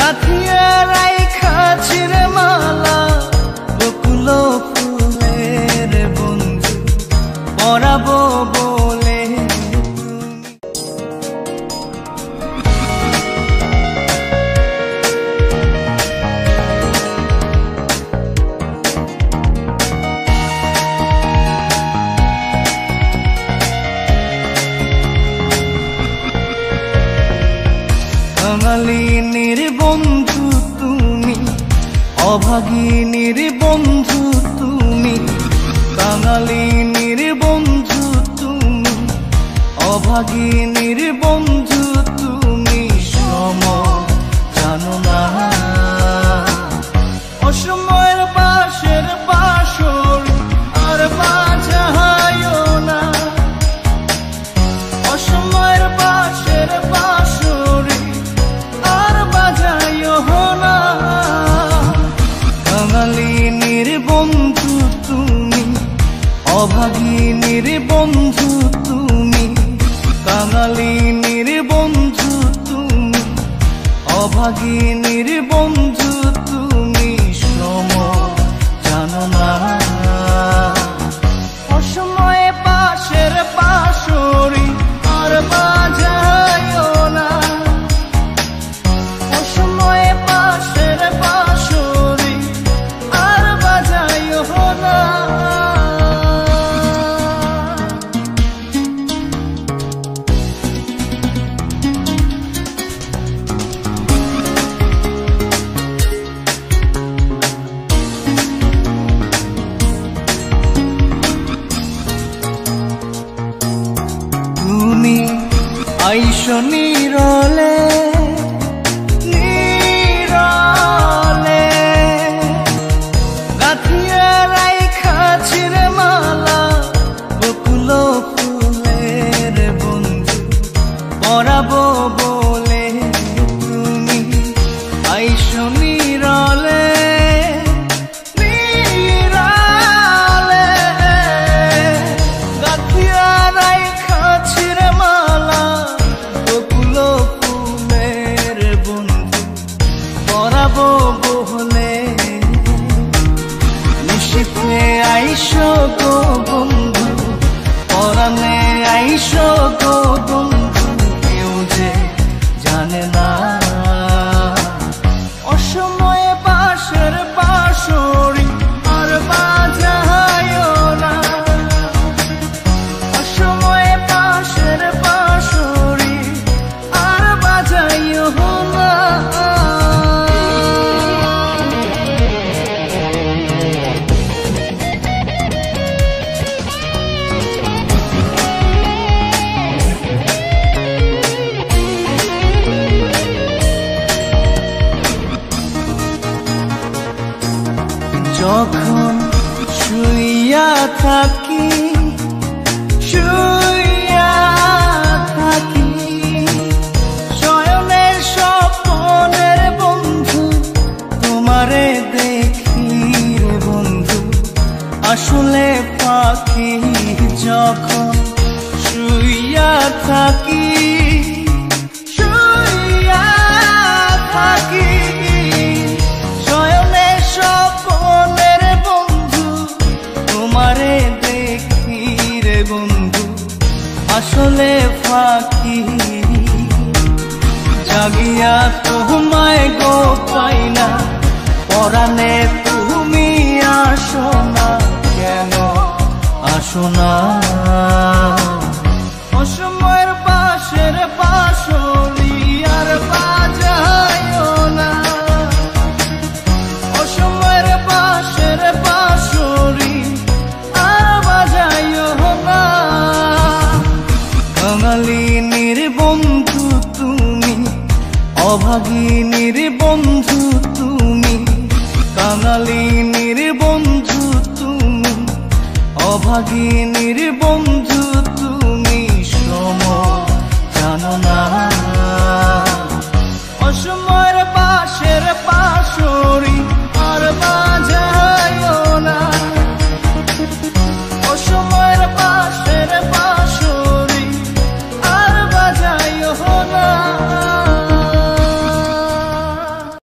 গাথিয়া রাইখাছির মালা বকুল ফুলের বন্ধু পরাবো বলে কাঙালিনীর বন্ধু তুমি, অভাগিনীর বন্ধু তুমি। কাঙালিনীর বন্ধু তুমি, অভাগিনীর বন্ধু তুমি। সম জানো না অসময়ের বাঁশের বাঁশর আর বাজায়ও না। অসময়ের বাঁশের বাঁশরি আর বাজায়ও না। কাঙালিনীর বন্ধু তুমি, অভাগিনীর বন্ধু তুমি। কাঙালিনীর বন্ধু তুমি, অভাগিনীর বন্ধু তুমি। সম জানো না অসময়ে পাশের পাশরি আর বাজায়ও না। অসময়ে পাশের পাশরি আর বাজায়ও না। তুমি আইসো নীরলে নীরলে, গাথিয়া রাইখাছির মালা বকুল ফুলের বন্ধু পরাবো বলে তুমি। আইসো নীরলে নীরলে, গাথিয়া রাইখাছির মালা বকুল ফুলের বন্ধু পরাবো বলে। নিশিতে আইসো গো বন্ধু, পরাণে আইসো গো বন্ধু। কেউ যে জানে না অসময়ে বাঁশের বাঁশরি আর বাজায়ও না। অসময়ে বাঁশের বাঁশরি আর বাজায়ও না। যখন শুইয়া থাকি শুইয়া থাকি, শয়নের স্বপ্নের বন্ধু তোমারে দেখি রে বন্ধু আসলে পাখি। যখন শুইয়া থাকি শুইয়া থাকি, শয়নের স্বপ্নের বন্ধু তোমারে দেখি রে বন্ধু আসলে ফাঁকি। জাগিয়া তোমায় গো পাই না, পরাণে তুমি আসো না। কেন আসো না অসময়ের বাঁশের বাঁশরি আর বাজায়ও না। অসময়ের বাঁশের বাঁশরি আর বাজায়ও না। কাঙালিনীর বন্ধু তুমি, অভাগিনীর বন্ধু তুমি। কাঙালিনীর বন্ধু তুমি, অভাগিনীর বন্ধু তুমি। সম